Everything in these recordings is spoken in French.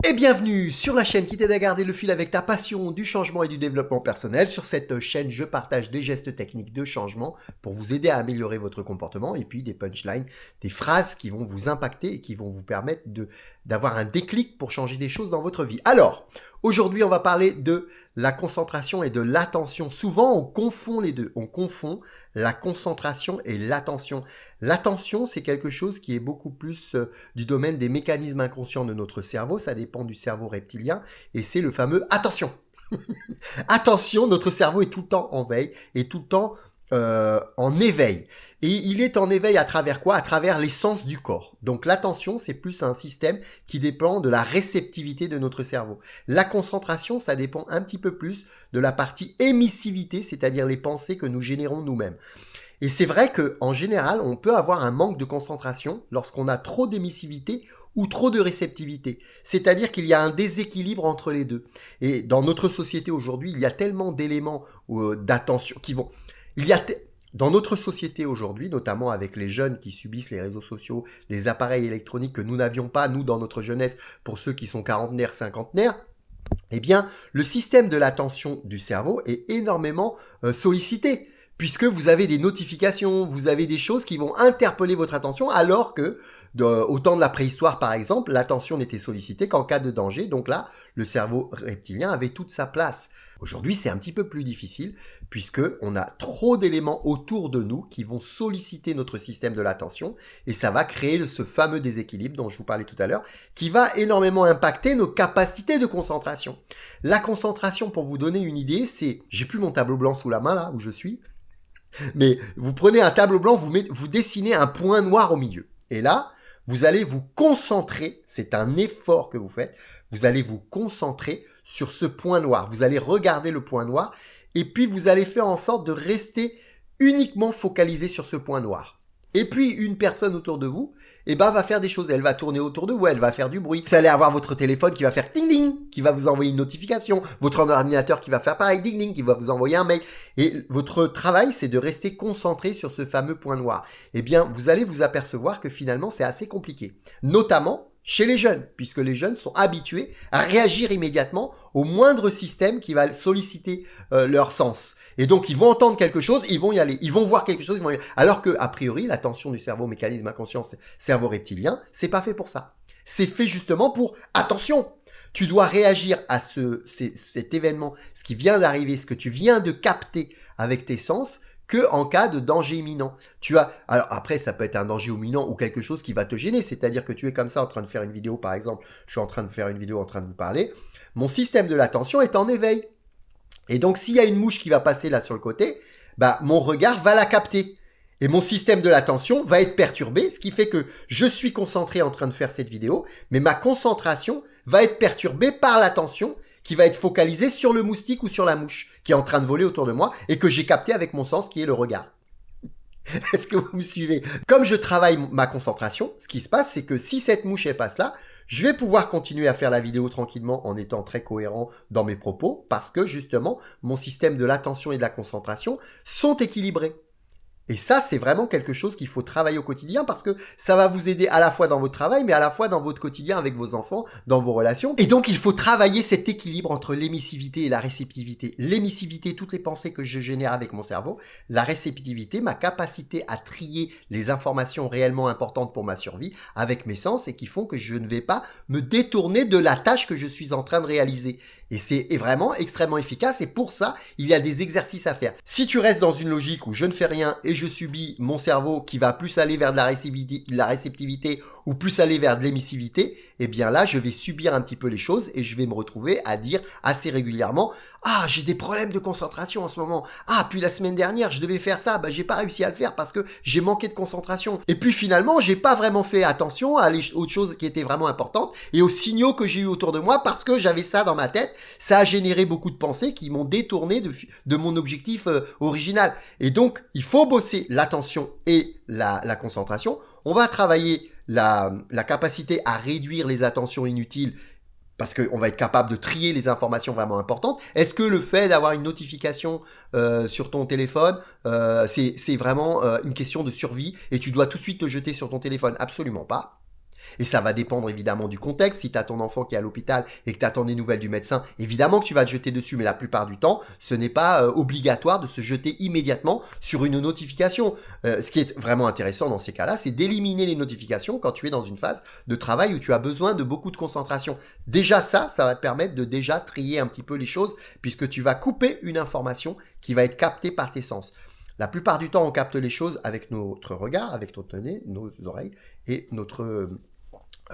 Et bienvenue sur la chaîne qui t'aide à garder le fil avec ta passion du changement et du développement personnel. Sur cette chaîne, je partage des gestes techniques de changement pour vous aider à améliorer votre comportement et puis des punchlines, des phrases qui vont vous impacter et qui vont vous permettre d'avoir un déclic pour changer des choses dans votre vie. Alors, aujourd'hui, on va parler de la concentration et de l'attention. Souvent, on confond les deux. On confond la concentration et l'attention. L'attention, c'est quelque chose qui est beaucoup plus du domaine des mécanismes inconscients de notre cerveau. Ça dépend du cerveau reptilien et c'est le fameux attention. Attention, notre cerveau est tout le temps en veille et tout le temps en éveil. Et il est en éveil à travers quoi? À travers les sens du corps. Donc l'attention, c'est plus un système qui dépend de la réceptivité de notre cerveau. La concentration, ça dépend un petit peu plus de la partie émissivité, c'est-à-dire les pensées que nous générons nous-mêmes. Et c'est vrai qu'en général, on peut avoir un manque de concentration lorsqu'on a trop d'émissivité ou trop de réceptivité. C'est-à-dire qu'il y a un déséquilibre entre les deux. Et dans notre société aujourd'hui, il y a tellement d'éléments d'attention qui vont... Dans notre société aujourd'hui, notamment avec les jeunes qui subissent les réseaux sociaux, les appareils électroniques que nous n'avions pas, nous, dans notre jeunesse, pour ceux qui sont quarantenaires, cinquantenaires, eh bien, le système de l'attention du cerveau est énormément sollicité. Puisque vous avez des notifications, vous avez des choses qui vont interpeller votre attention, alors que au temps de la préhistoire, par exemple, l'attention n'était sollicitée qu'en cas de danger. Donc là, le cerveau reptilien avait toute sa place. Aujourd'hui, c'est un petit peu plus difficile, puisqu'on a trop d'éléments autour de nous qui vont solliciter notre système de l'attention, et ça va créer ce fameux déséquilibre dont je vous parlais tout à l'heure, qui va énormément impacter nos capacités de concentration. La concentration, pour vous donner une idée, c'est... J'ai plus mon tableau blanc sous la main, là, où je suis. Mais vous prenez un tableau blanc, vous dessinez un point noir au milieu. Et là, vous allez vous concentrer, c'est un effort que vous faites, vous allez vous concentrer sur ce point noir. Vous allez regarder le point noir et puis vous allez faire en sorte de rester uniquement focalisé sur ce point noir. Et puis une personne autour de vous, va faire des choses. Elle va tourner autour de vous, elle va faire du bruit. Vous allez avoir votre téléphone qui va faire ding ding, qui va vous envoyer une notification. Votre ordinateur qui va faire pareil, ding ding, qui va vous envoyer un mail. Et votre travail, c'est de rester concentré sur ce fameux point noir. Eh bien, vous allez vous apercevoir que finalement, c'est assez compliqué. Notamment chez les jeunes, puisque les jeunes sont habitués à réagir immédiatement au moindre système qui va solliciter leur sens. Et donc, ils vont entendre quelque chose, ils vont y aller. Ils vont voir quelque chose, ils vont y aller. Alors que, a priori, l'attention du cerveau, mécanisme inconscient, cerveau reptilien, c'est pas fait pour ça. C'est fait justement pour, attention, tu dois réagir à cet événement, ce qui vient d'arriver, ce que tu viens de capter avec tes sens, que en cas de danger imminent. Alors après, ça peut être un danger imminent ou quelque chose qui va te gêner, c'est-à-dire que tu es comme ça en train de faire une vidéo, par exemple, je suis en train de faire une vidéo en train de vous parler, mon système de l'attention est en éveil. Et donc, s'il y a une mouche qui va passer là sur le côté, mon regard va la capter. Et mon système de l'attention va être perturbé, ce qui fait que je suis concentré en train de faire cette vidéo, mais ma concentration va être perturbée par l'attention qui va être focalisée sur le moustique ou sur la mouche qui est en train de voler autour de moi et que j'ai capté avec mon sens qui est le regard. Est-ce que vous me suivez? Comme je travaille ma concentration, ce qui se passe, c'est que si cette mouche elle passe là, je vais pouvoir continuer à faire la vidéo tranquillement en étant très cohérent dans mes propos parce que justement, mon système de l'attention et de la concentration sont équilibrés. Et ça, c'est vraiment quelque chose qu'il faut travailler au quotidien parce que ça va vous aider à la fois dans votre travail, mais à la fois dans votre quotidien avec vos enfants, dans vos relations. Et donc, il faut travailler cet équilibre entre l'émissivité et la réceptivité. L'émissivité, toutes les pensées que je génère avec mon cerveau. La réceptivité, ma capacité à trier les informations réellement importantes pour ma survie avec mes sens et qui font que je ne vais pas me détourner de la tâche que je suis en train de réaliser. Et c'est vraiment extrêmement efficace et pour ça, il y a des exercices à faire. Si tu restes dans une logique où je ne fais rien et je subis mon cerveau qui va plus aller vers de la réceptivité ou plus aller vers de l'émissivité, eh bien là, je vais subir un petit peu les choses et je vais me retrouver à dire assez régulièrement « Ah, j'ai des problèmes de concentration en ce moment. Ah, puis la semaine dernière, je devais faire ça, j'ai pas réussi à le faire parce que j'ai manqué de concentration. Et puis finalement, j'ai pas vraiment fait attention aux choses qui étaient vraiment importantes et aux signaux que j'ai eu autour de moi parce que j'avais ça dans ma tête. Ça a généré beaucoup de pensées qui m'ont détourné de mon objectif original. Et donc, il faut bosser l'attention et la concentration. On va travailler la capacité à réduire les attentions inutiles parce qu'on va être capable de trier les informations vraiment importantes. Est-ce que le fait d'avoir une notification sur ton téléphone, c'est vraiment une question de survie et tu dois tout de suite te jeter sur ton téléphone? Absolument pas. Et ça va dépendre évidemment du contexte. Si tu as ton enfant qui est à l'hôpital et que tu attends des nouvelles du médecin, évidemment que tu vas te jeter dessus, mais la plupart du temps, ce n'est pas obligatoire de se jeter immédiatement sur une notification. Ce qui est vraiment intéressant dans ces cas-là, c'est d'éliminer les notifications quand tu es dans une phase de travail où tu as besoin de beaucoup de concentration. Déjà ça va te permettre de déjà trier un petit peu les choses puisque tu vas couper une information qui va être captée par tes sens. La plupart du temps, on capte les choses avec notre regard, avec notre nez, nos oreilles et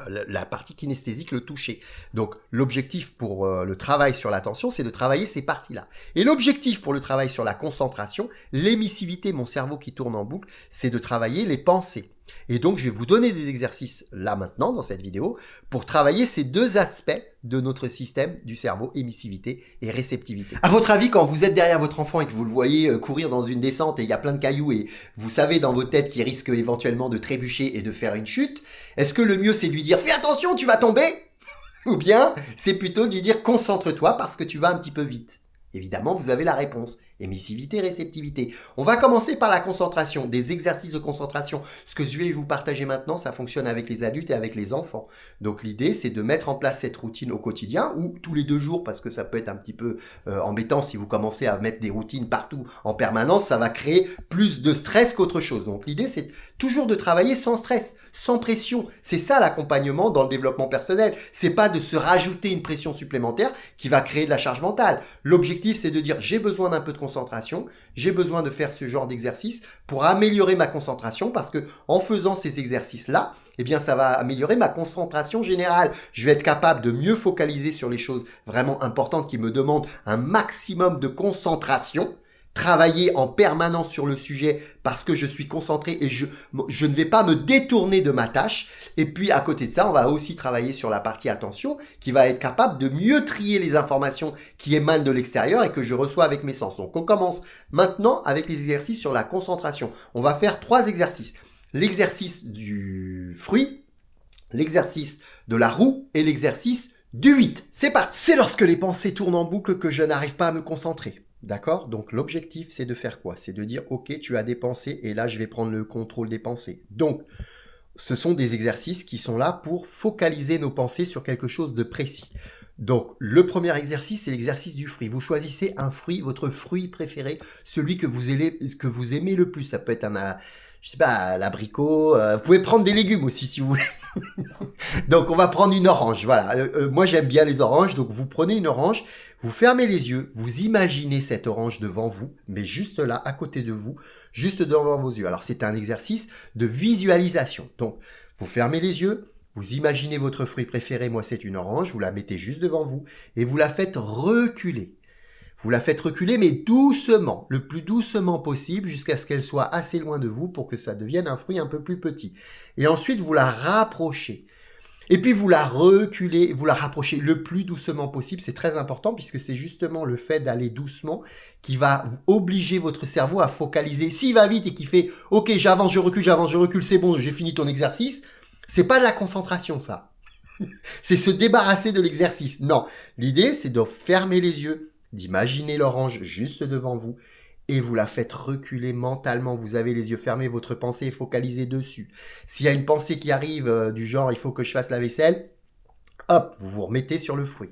la partie kinesthésique, le toucher. Donc l'objectif pour le travail sur l'attention, c'est de travailler ces parties-là. Et l'objectif pour le travail sur la concentration, l'émissivité, mon cerveau qui tourne en boucle, c'est de travailler les pensées. Et donc je vais vous donner des exercices là maintenant dans cette vidéo pour travailler ces deux aspects de notre système du cerveau, émissivité et réceptivité. À votre avis, quand vous êtes derrière votre enfant et que vous le voyez courir dans une descente et il y a plein de cailloux et vous savez dans votre tête qu'il risque éventuellement de trébucher et de faire une chute, est-ce que le mieux c'est de lui dire « Fais attention, tu vas tomber !» Ou bien c'est plutôt de lui dire « Concentre-toi parce que tu vas un petit peu vite !» Évidemment, vous avez la réponse. Émissivité, réceptivité. On va commencer par la concentration, des exercices de concentration. Ce que je vais vous partager maintenant, ça fonctionne avec les adultes et avec les enfants. Donc l'idée, c'est de mettre en place cette routine au quotidien ou tous les 2 jours, parce que ça peut être un petit peu embêtant si vous commencez à mettre des routines partout en permanence, ça va créer plus de stress qu'autre chose. Donc l'idée, c'est toujours de travailler sans stress, sans pression. C'est ça l'accompagnement dans le développement personnel. C'est pas de se rajouter une pression supplémentaire qui va créer de la charge mentale. L'objectif, c'est de dire j'ai besoin d'un peu de concentration, j'ai besoin de faire ce genre d'exercice pour améliorer ma concentration parce que en faisant ces exercices-là, eh bien ça va améliorer ma concentration générale. Je vais être capable de mieux focaliser sur les choses vraiment importantes qui me demandent un maximum de concentration. Travailler en permanence sur le sujet parce que je suis concentré et je ne vais pas me détourner de ma tâche. Et puis à côté de ça, on va aussi travailler sur la partie attention qui va être capable de mieux trier les informations qui émanent de l'extérieur et que je reçois avec mes sens. Donc on commence maintenant avec les exercices sur la concentration. On va faire 3 exercices. L'exercice du fruit, l'exercice de la roue et l'exercice du 8. C'est parti. C'est lorsque les pensées tournent en boucle que je n'arrive pas à me concentrer. D'accord? Donc l'objectif, c'est de faire quoi? C'est de dire, ok, tu as des pensées et là, je vais prendre le contrôle des pensées. Donc, ce sont des exercices qui sont là pour focaliser nos pensées sur quelque chose de précis. Donc, le premier exercice, c'est l'exercice du fruit. Vous choisissez un fruit, votre fruit préféré, celui que vous aimez le plus. Ça peut être je sais pas, l'abricot. Vous pouvez prendre des légumes aussi si vous voulez. Donc, on va prendre une orange. Voilà. Moi, j'aime bien les oranges. Donc, vous prenez une orange, vous fermez les yeux, vous imaginez cette orange devant vous, mais juste là, à côté de vous, juste devant vos yeux. Alors, c'est un exercice de visualisation. Donc, vous fermez les yeux, vous imaginez votre fruit préféré. Moi, c'est une orange. Vous la mettez juste devant vous et vous la faites reculer. Vous la faites reculer, mais doucement, le plus doucement possible, jusqu'à ce qu'elle soit assez loin de vous pour que ça devienne un fruit un peu plus petit. Et ensuite, vous la rapprochez. Et puis, vous la reculez, vous la rapprochez le plus doucement possible. C'est très important puisque c'est justement le fait d'aller doucement qui va obliger votre cerveau à focaliser. S'il va vite et qu'il fait « Ok, j'avance, je recule, c'est bon, j'ai fini ton exercice », c'est pas de la concentration, ça. C'est se débarrasser de l'exercice. Non, l'idée, c'est de fermer les yeux, d'imaginer l'orange juste devant vous et vous la faites reculer mentalement. Vous avez les yeux fermés, votre pensée est focalisée dessus. S'il y a une pensée qui arrive du genre « il faut que je fasse la vaisselle », hop, vous vous remettez sur le fruit.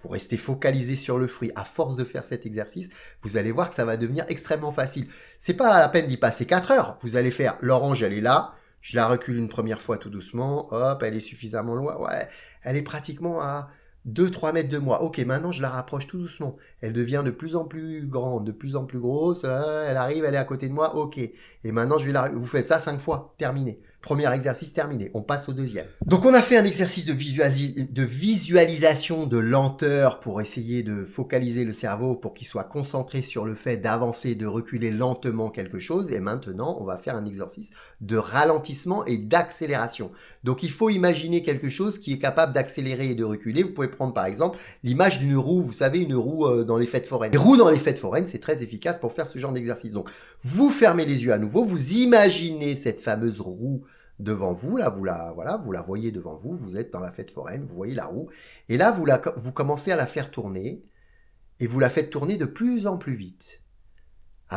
Vous restez focalisé sur le fruit. À force de faire cet exercice, vous allez voir que ça va devenir extrêmement facile. C'est pas la peine d'y passer 4 heures. Vous allez faire l'orange, elle est là. Je la recule une première fois tout doucement. Hop, elle est suffisamment loin. Ouais, elle est pratiquement à 2-3 mètres de moi. Ok, maintenant je la rapproche tout doucement. Elle devient de plus en plus grande, de plus en plus grosse. Elle arrive, elle est à côté de moi. Ok. Et maintenant vous faites ça 5 fois. Terminé. Premier exercice terminé. On passe au deuxième. Donc on a fait un exercice de visualisation de lenteur pour essayer de focaliser le cerveau pour qu'il soit concentré sur le fait d'avancer, de reculer lentement quelque chose. Et maintenant, on va faire un exercice de ralentissement et d'accélération. Donc il faut imaginer quelque chose qui est capable d'accélérer et de reculer. Vous pouvez prendre par exemple l'image d'une roue. Vous savez, une roue dans les fêtes foraines. Les roues dans les fêtes foraines, c'est très efficace pour faire ce genre d'exercice. Donc vous fermez les yeux à nouveau. Vous imaginez cette fameuse roue devant vous, là, vous la voyez devant vous, vous êtes dans la fête foraine, vous voyez la roue, et là, vous commencez à la faire tourner, et vous la faites tourner de plus en plus vite.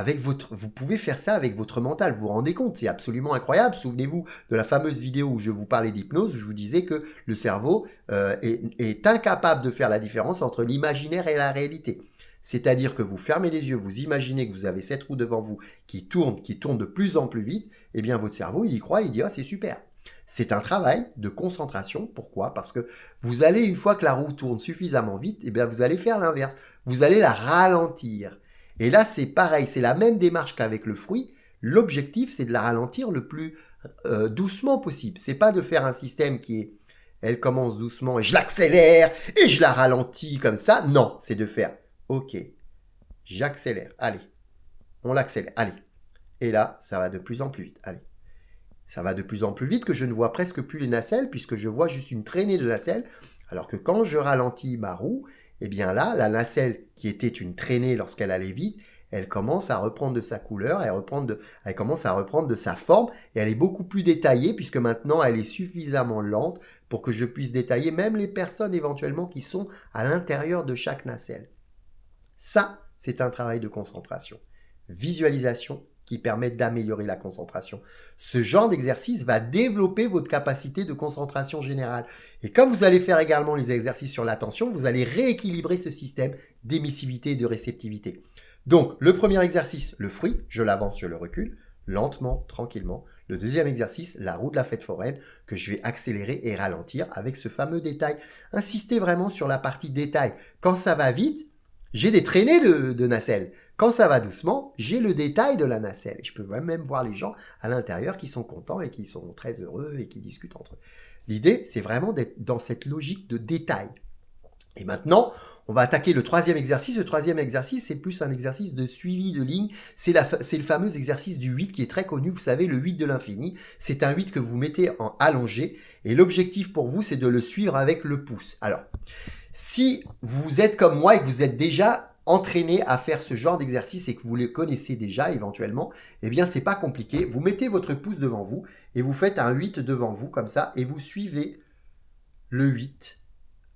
vous pouvez faire ça avec votre mental. Vous vous rendez compte, c'est absolument incroyable. Souvenez-vous de la fameuse vidéo où je vous parlais d'hypnose, où je vous disais que le cerveau est incapable de faire la différence entre l'imaginaire et la réalité. C'est-à-dire que vous fermez les yeux, vous imaginez que vous avez cette roue devant vous qui tourne de plus en plus vite, et bien votre cerveau, il y croit, il dit « Ah, c'est super ». C'est un travail de concentration. Pourquoi? Parce que vous allez, une fois que la roue tourne suffisamment vite, et bien vous allez faire l'inverse. Vous allez la ralentir. Et là, c'est pareil, c'est la même démarche qu'avec le fruit. L'objectif, c'est de la ralentir le plus doucement possible. C'est pas de faire un système qui est, elle commence doucement et je l'accélère et je la ralentis comme ça. Non, c'est de faire, ok, j'accélère, allez, on l'accélère, allez. Et là, ça va de plus en plus vite, allez. Ça va de plus en plus vite que je ne vois presque plus les nacelles puisque je vois juste une traînée de nacelles. Alors que quand je ralentis ma roue, eh bien là, la nacelle qui était une traînée lorsqu'elle allait vite, elle commence à reprendre de sa couleur, elle commence à reprendre de sa forme et elle est beaucoup plus détaillée puisque maintenant elle est suffisamment lente pour que je puisse détailler même les personnes éventuellement qui sont à l'intérieur de chaque nacelle. Ça, c'est un travail de concentration. Visualisation qui permet d'améliorer la concentration. Ce genre d'exercice va développer votre capacité de concentration générale. Et comme vous allez faire également les exercices sur l'attention, vous allez rééquilibrer ce système d'émissivité et de réceptivité. Donc, le premier exercice, le fruit, je l'avance, je le recule, lentement, tranquillement. Le deuxième exercice, la roue de la fête foraine, que je vais accélérer et ralentir avec ce fameux détail. Insistez vraiment sur la partie détail. Quand ça va vite, j'ai des traînées de nacelles. Quand ça va doucement, j'ai le détail de la nacelle. Je peux même voir les gens à l'intérieur qui sont contents et qui sont très heureux et qui discutent entre eux. L'idée, c'est vraiment d'être dans cette logique de détail. Et maintenant, on va attaquer le troisième exercice. Le troisième exercice, c'est plus un exercice de suivi de ligne. C'est le fameux exercice du 8 qui est très connu. Vous savez, le 8 de l'infini. C'est un 8 que vous mettez en allongé. Et l'objectif pour vous, c'est de le suivre avec le pouce. Alors, si vous êtes comme moi et que vous êtes déjà entraîné à faire ce genre d'exercice et que vous le connaissez déjà éventuellement, eh bien, c'est pas compliqué. Vous mettez votre pouce devant vous et vous faites un 8 devant vous comme ça et vous suivez le 8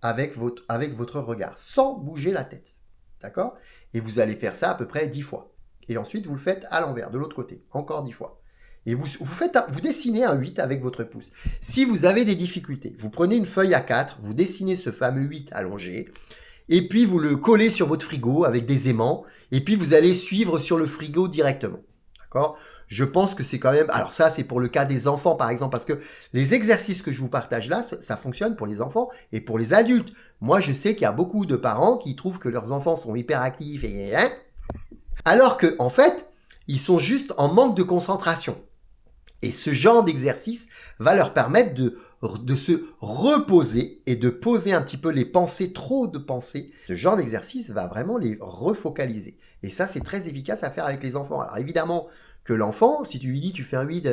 avec votre regard, sans bouger la tête. D'accord? Et vous allez faire ça à peu près 10 fois. Et ensuite, vous le faites à l'envers, de l'autre côté, encore 10 fois. Et vous dessinez un 8 avec votre pouce. Si vous avez des difficultés, vous prenez une feuille A4, vous dessinez ce fameux 8 allongé, et puis vous le collez sur votre frigo avec des aimants, et puis vous allez suivre sur le frigo directement. D'accord? Je pense que c'est quand même... Alors ça, c'est pour le cas des enfants, par exemple, parce que les exercices que je vous partage là, ça fonctionne pour les enfants et pour les adultes. Moi, je sais qu'il y a beaucoup de parents qui trouvent que leurs enfants sont hyperactifs et... alors que, en fait, ils sont juste en manque de concentration. Et ce genre d'exercice va leur permettre de se reposer et de poser un petit peu les pensées, trop de pensées. Ce genre d'exercice va vraiment les refocaliser. Et ça, c'est très efficace à faire avec les enfants. Alors évidemment que l'enfant, si tu lui dis tu fais un 8,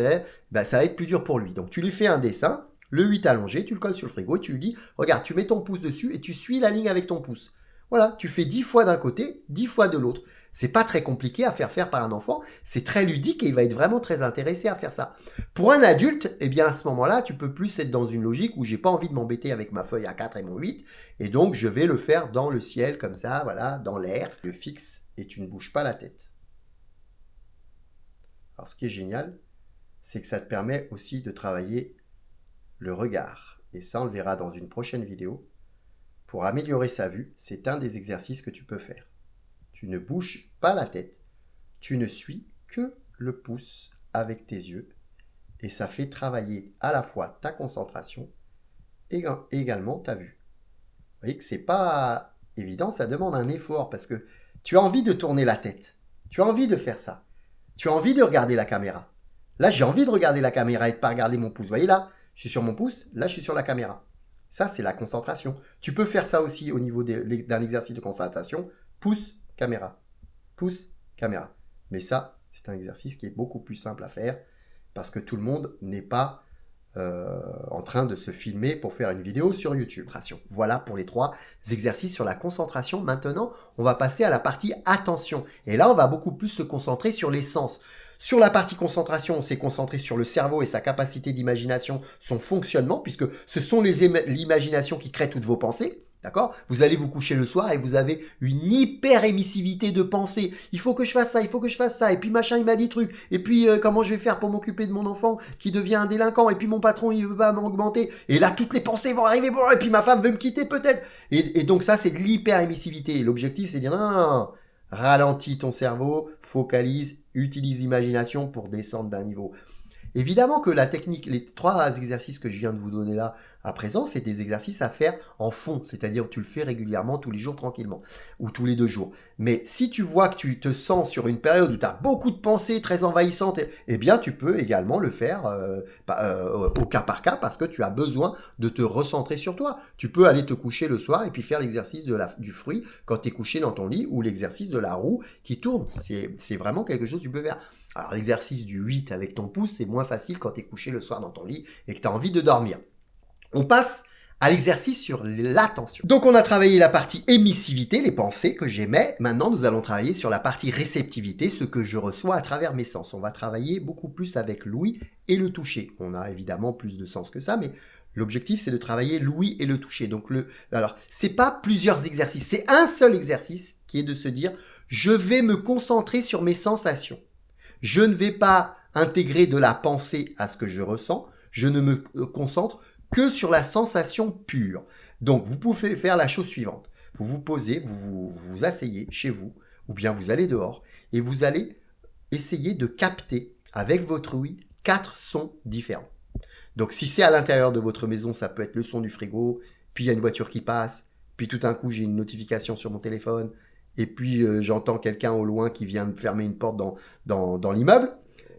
ça va être plus dur pour lui. Donc tu lui fais un dessin, le 8 allongé, tu le colles sur le frigo et tu lui dis, regarde, tu mets ton pouce dessus et tu suis la ligne avec ton pouce. Voilà, tu fais 10 fois d'un côté, 10 fois de l'autre. C'est pas très compliqué à faire par un enfant, c'est très ludique et il va être vraiment très intéressé à faire ça. Pour un adulte, eh bien à ce moment-là, tu peux plus être dans une logique où j'ai pas envie de m'embêter avec ma feuille A4 et mon 8, et donc je vais le faire dans le ciel comme ça, voilà, dans l'air, le fixe et tu ne bouges pas la tête. Alors ce qui est génial, c'est que ça te permet aussi de travailler le regard. Et ça, on le verra dans une prochaine vidéo. Pour améliorer sa vue, c'est un des exercices que tu peux faire. Tu ne bouges pas la tête, tu ne suis que le pouce avec tes yeux et ça fait travailler à la fois ta concentration et également ta vue. Vous voyez que c'est pas évident, ça demande un effort parce que tu as envie de tourner la tête, tu as envie de faire ça, tu as envie de regarder la caméra. Là, j'ai envie de regarder la caméra et de ne pas regarder mon pouce. Vous voyez là, je suis sur mon pouce, là, je suis sur la caméra. Ça, c'est la concentration. Tu peux faire ça aussi au niveau d'un exercice de concentration. Pouce, caméra. Pouce, caméra. Mais ça, c'est un exercice qui est beaucoup plus simple à faire parce que tout le monde n'est pas en train de se filmer pour faire une vidéo sur YouTube. Voilà pour les 3 exercices sur la concentration. Maintenant, on va passer à la partie attention. Et là, on va beaucoup plus se concentrer sur les sens. Sur la partie concentration, on s'est concentré sur le cerveau et sa capacité d'imagination, son fonctionnement, puisque ce sont l'imagination qui crée toutes vos pensées. D'accord? Vous allez vous coucher le soir et vous avez une hyper émissivité de pensée. Il faut que je fasse ça, il faut que je fasse ça. Et puis machin, il m'a dit truc. Et puis comment je vais faire pour m'occuper de mon enfant qui devient un délinquant. Et puis mon patron, il veut pas m'augmenter. Et là, toutes les pensées vont arriver. Bon, et puis ma femme veut me quitter peut-être. Et donc ça, c'est de l'hyper émissivité. Et l'objectif, c'est de dire non, non, non. Ralentis ton cerveau, focalise, utilise l'imagination pour descendre d'un niveau. Évidemment que la technique, les 3 exercices que je viens de vous donner là à présent, c'est des exercices à faire en fond, c'est-à-dire que tu le fais régulièrement tous les jours tranquillement, ou tous les 2 jours. Mais si tu vois que tu te sens sur une période où tu as beaucoup de pensées très envahissantes, eh bien tu peux également le faire au cas par cas parce que tu as besoin de te recentrer sur toi. Tu peux aller te coucher le soir et puis faire l'exercice du fruit quand tu es couché dans ton lit ou l'exercice de la roue qui tourne. C'est vraiment quelque chose que tu peux faire. Alors l'exercice du 8 avec ton pouce, c'est moins facile quand tu es couché le soir dans ton lit et que tu as envie de dormir. On passe à l'exercice sur l'attention. Donc on a travaillé la partie émissivité, les pensées que j'émets. Maintenant nous allons travailler sur la partie réceptivité, ce que je reçois à travers mes sens. On va travailler beaucoup plus avec l'ouïe et le toucher. On a évidemment plus de sens que ça, mais l'objectif c'est de travailler l'ouïe et le toucher. Donc alors c'est pas plusieurs exercices, c'est un seul exercice qui est de se dire je vais me concentrer sur mes sensations. Je ne vais pas intégrer de la pensée à ce que je ressens, je ne me concentre que sur la sensation pure. Donc, vous pouvez faire la chose suivante. Vous vous posez, vous asseyez chez vous, ou bien vous allez dehors, et vous allez essayer de capter avec votre ouïe 4 sons différents. Donc, si c'est à l'intérieur de votre maison, ça peut être le son du frigo, puis il y a une voiture qui passe, puis tout d'un coup, j'ai une notification sur mon téléphone, et puis j'entends quelqu'un au loin qui vient me fermer une porte dans l'immeuble.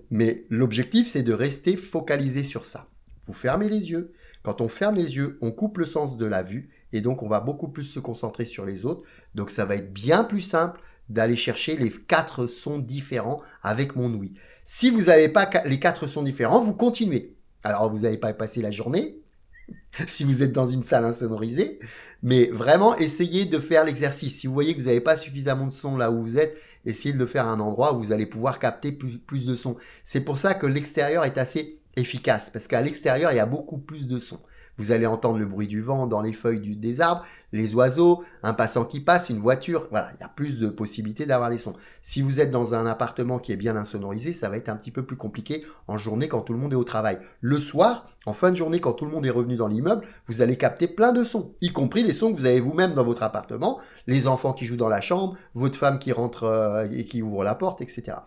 Mais l'objectif, c'est de rester focalisé sur ça. Vous fermez les yeux. Quand on ferme les yeux, on coupe le sens de la vue et donc on va beaucoup plus se concentrer sur les autres. Donc ça va être bien plus simple d'aller chercher les 4 sons différents avec mon ouïe. Si vous n'avez pas les 4 sons différents, vous continuez. Alors vous n'allez pas passer la journée, si vous êtes dans une salle insonorisée, mais vraiment essayez de faire l'exercice. Si vous voyez que vous n'avez pas suffisamment de son là où vous êtes, essayez de le faire à un endroit où vous allez pouvoir capter plus de son. C'est pour ça que l'extérieur est assez efficace, parce qu'à l'extérieur, il y a beaucoup plus de sons. Vous allez entendre le bruit du vent dans les feuilles des arbres, les oiseaux, un passant qui passe, une voiture. Voilà, il y a plus de possibilités d'avoir des sons. Si vous êtes dans un appartement qui est bien insonorisé, ça va être un petit peu plus compliqué en journée quand tout le monde est au travail. Le soir, en fin de journée, quand tout le monde est revenu dans l'immeuble, vous allez capter plein de sons, y compris les sons que vous avez vous-même dans votre appartement, les enfants qui jouent dans la chambre, votre femme qui rentre et qui ouvre la porte, etc.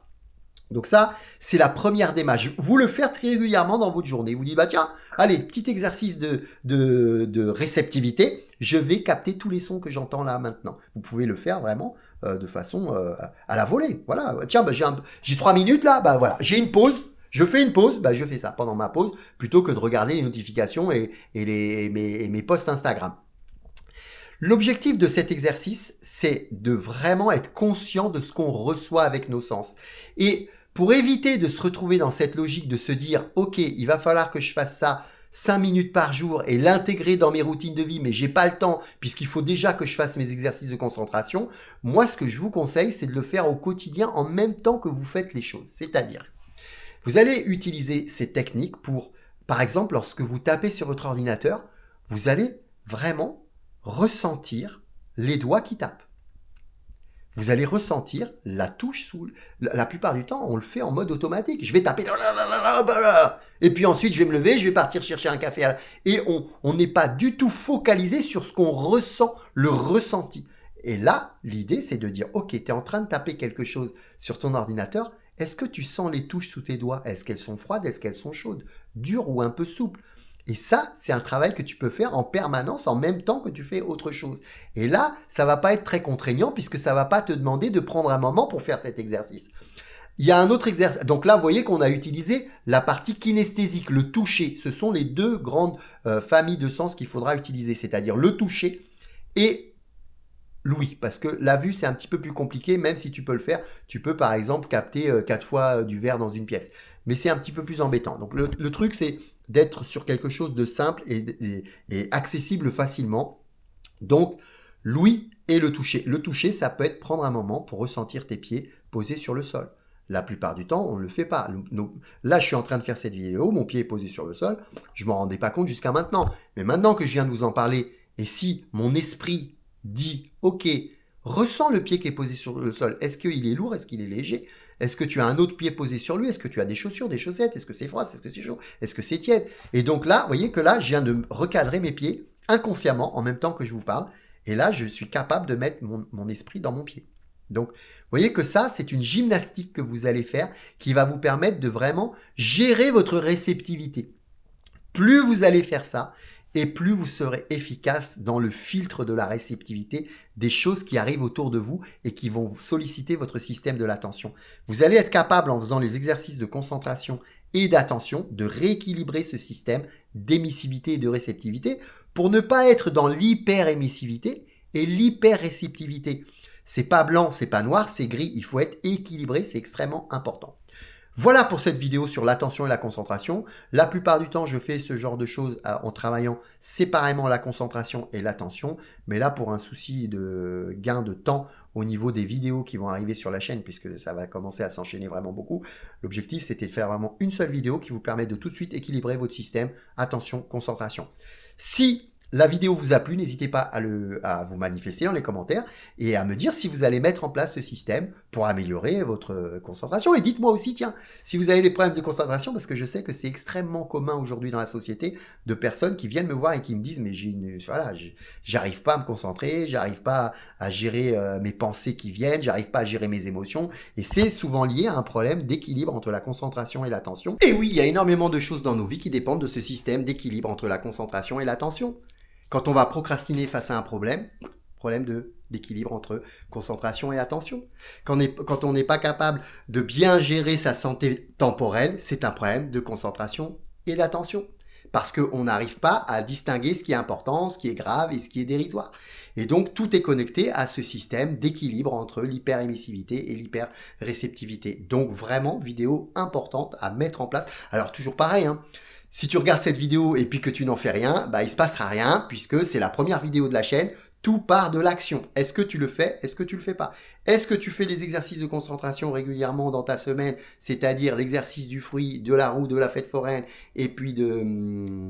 Donc ça, c'est la première démarche. Vous le faites très régulièrement dans votre journée. Vous dites, bah tiens, allez, petit exercice de réceptivité. Je vais capter tous les sons que j'entends là maintenant. Vous pouvez le faire vraiment de façon à la volée. Voilà. Tiens, bah, j'ai 3 minutes là. Bah voilà, j'ai une pause. Je fais une pause. Bah je fais ça pendant ma pause plutôt que de regarder les notifications et mes posts Instagram. L'objectif de cet exercice, c'est de vraiment être conscient de ce qu'on reçoit avec nos sens. Et pour éviter de se retrouver dans cette logique de se dire « Ok, il va falloir que je fasse ça 5 minutes par jour et l'intégrer dans mes routines de vie, mais j'ai pas le temps puisqu'il faut déjà que je fasse mes exercices de concentration », moi, ce que je vous conseille, c'est de le faire au quotidien en même temps que vous faites les choses. C'est-à-dire, vous allez utiliser ces techniques pour, par exemple, lorsque vous tapez sur votre ordinateur, vous allez vraiment ressentir les doigts qui tapent. Vous allez ressentir la touche sous... La plupart du temps, on le fait en mode automatique. Je vais taper... Et puis ensuite, je vais me lever, je vais partir chercher un café. Et on n'est pas du tout focalisé sur ce qu'on ressent, le ressenti. Et là, l'idée, c'est de dire, ok, tu es en train de taper quelque chose sur ton ordinateur. Est-ce que tu sens les touches sous tes doigts? Est-ce qu'elles sont froides? Est-ce qu'elles sont chaudes? Dures ou un peu souples? Et ça, c'est un travail que tu peux faire en permanence en même temps que tu fais autre chose. Et là, ça ne va pas être très contraignant puisque ça ne va pas te demander de prendre un moment pour faire cet exercice. Il y a un autre exercice. Donc là, vous voyez qu'on a utilisé la partie kinesthésique, le toucher. Ce sont les 2 grandes familles de sens qu'il faudra utiliser, c'est-à-dire le toucher et l'ouïe. Parce que la vue, c'est un petit peu plus compliqué, même si tu peux le faire. Tu peux par exemple capter 4 fois du verre dans une pièce. Mais c'est un petit peu plus embêtant. Donc le truc, c'est d'être sur quelque chose de simple et accessible facilement. Donc, l'ouïe et le toucher. Le toucher, ça peut être prendre un moment pour ressentir tes pieds posés sur le sol. La plupart du temps, on ne le fait pas. Là, je suis en train de faire cette vidéo, mon pied est posé sur le sol. Je ne m'en rendais pas compte jusqu'à maintenant. Mais maintenant que je viens de vous en parler Et si mon esprit dit, ok, ressens le pied qui est posé sur le sol, est-ce qu'il est lourd, est-ce qu'il est léger? Est-ce que tu as un autre pied posé sur lui? Est-ce que tu as des chaussures, des chaussettes? Est-ce que c'est froid? Est-ce que c'est chaud? Est-ce que c'est tiède? Et donc là, vous voyez que là, je viens de recadrer mes pieds inconsciemment en même temps que je vous parle. Et là, je suis capable de mettre mon esprit dans mon pied. Donc, vous voyez que ça, c'est une gymnastique que vous allez faire qui va vous permettre de vraiment gérer votre réceptivité. Plus vous allez faire ça, et plus vous serez efficace dans le filtre de la réceptivité des choses qui arrivent autour de vous et qui vont solliciter votre système de l'attention. Vous allez être capable, en faisant les exercices de concentration et d'attention, de rééquilibrer ce système d'émissivité et de réceptivité pour ne pas être dans l'hyper-émissivité et l'hyper-réceptivité. C'est pas blanc, c'est pas noir, c'est gris. Il faut être équilibré, c'est extrêmement important. Voilà pour cette vidéo sur l'attention et la concentration. La plupart du temps, je fais ce genre de choses en travaillant séparément la concentration et l'attention. Mais là, pour un souci de gain de temps au niveau des vidéos qui vont arriver sur la chaîne, puisque ça va commencer à s'enchaîner vraiment beaucoup, l'objectif, c'était de faire vraiment une seule vidéo qui vous permet de tout de suite équilibrer votre système attention, concentration. Si la vidéo vous a plu, n'hésitez pas à vous manifester dans les commentaires et à me dire si vous allez mettre en place ce système pour améliorer votre concentration. Et dites-moi aussi, tiens, si vous avez des problèmes de concentration, parce que je sais que c'est extrêmement commun aujourd'hui dans la société de personnes qui viennent me voir et qui me disent « mais j'arrive pas à me concentrer, j'arrive pas à gérer mes pensées qui viennent, j'arrive pas à gérer mes émotions ». Et c'est souvent lié à un problème d'équilibre entre la concentration et l'attention. Et oui, il y a énormément de choses dans nos vies qui dépendent de ce système d'équilibre entre la concentration et l'attention. Quand on va procrastiner face à un problème d'équilibre entre concentration et attention. Quand on n'est pas capable de bien gérer sa santé temporelle, c'est un problème de concentration et d'attention. Parce qu'on n'arrive pas à distinguer ce qui est important, ce qui est grave et ce qui est dérisoire. Et donc, tout est connecté à ce système d'équilibre entre l'hyperémissivité et l'hyperréceptivité. Donc, vraiment, vidéo importante à mettre en place. Alors, toujours pareil, hein. Si tu regardes cette vidéo et puis que tu n'en fais rien, bah, il ne se passera rien puisque c'est la première vidéo de la chaîne. Tout part de l'action. Est-ce que tu le fais? Est-ce que tu le fais pas? Est-ce que tu fais les exercices de concentration régulièrement dans ta semaine, c'est-à-dire l'exercice du fruit, de la roue, de la fête foraine et puis de,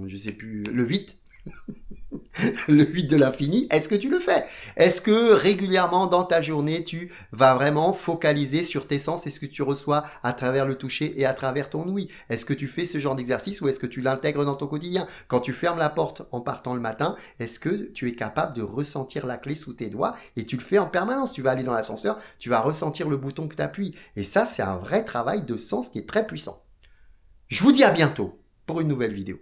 je sais plus, le 8 le 8 de l'infini, est-ce que tu le fais? Est-ce que régulièrement dans ta journée, tu vas vraiment focaliser sur tes sens et ce que tu reçois à travers le toucher et à travers ton ouïe? Est-ce que tu fais ce genre d'exercice ou est-ce que tu l'intègres dans ton quotidien? Quand tu fermes la porte en partant le matin, est-ce que tu es capable de ressentir la clé sous tes doigts et tu le fais en permanence? Tu vas aller dans l'ascenseur, tu vas ressentir le bouton que tu appuies. Et ça, c'est un vrai travail de sens qui est très puissant. Je vous dis à bientôt pour une nouvelle vidéo.